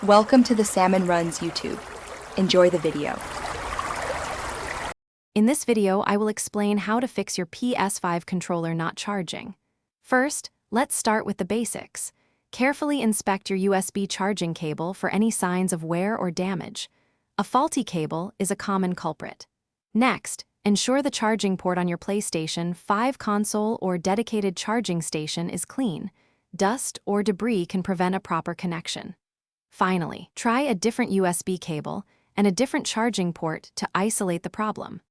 Welcome to the Salmon Runs YouTube. Enjoy the video. In this video, I will explain how to fix your PS5 controller not charging. First, let's start with the basics. Carefully inspect your USB charging cable for any signs of wear or damage. A faulty cable is a common culprit. Next, ensure the charging port on your PlayStation 5 console or dedicated charging station is clean. Dust or debris can prevent a proper connection. Finally, try a different USB cable and a different charging port to isolate the problem.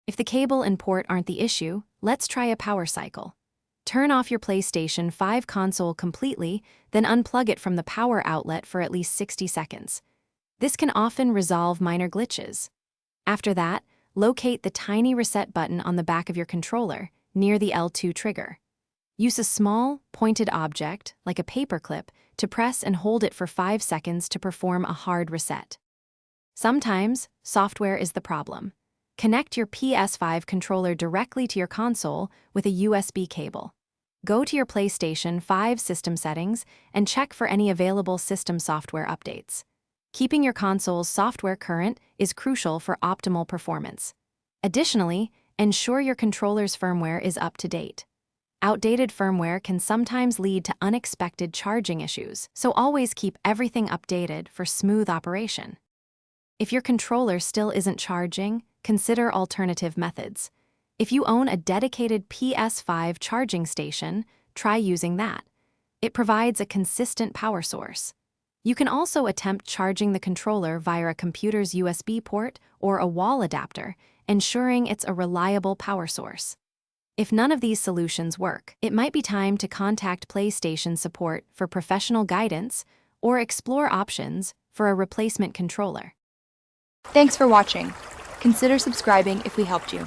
If the cable and port aren't the issue, let's try a power cycle. Turn off your PlayStation 5 console completely, then unplug it from the power outlet for at least 60 seconds. This can often resolve minor glitches. After that, locate the tiny reset button on the back of your controller, near the L2 trigger. Use a small, pointed object, like a paperclip, to press and hold it for 5 seconds to perform a hard reset. Sometimes, software is the problem. Connect your PS5 controller directly to your console with a USB cable. Go to your PlayStation 5 system settings and check for any available system software updates. Keeping your console's software current is crucial for optimal performance. Additionally, ensure your controller's firmware is up to date. Outdated firmware can sometimes lead to unexpected charging issues, so always keep everything updated for smooth operation. If your controller still isn't charging, consider alternative methods. If you own a dedicated PS5 charging station, try using that. It provides a consistent power source. You can also attempt charging the controller via a computer's USB port or a wall adapter, ensuring it's a reliable power source. If none of these solutions work, it might be time to contact PlayStation support for professional guidance or explore options for a replacement controller. Thanks for watching. Consider subscribing if we helped you.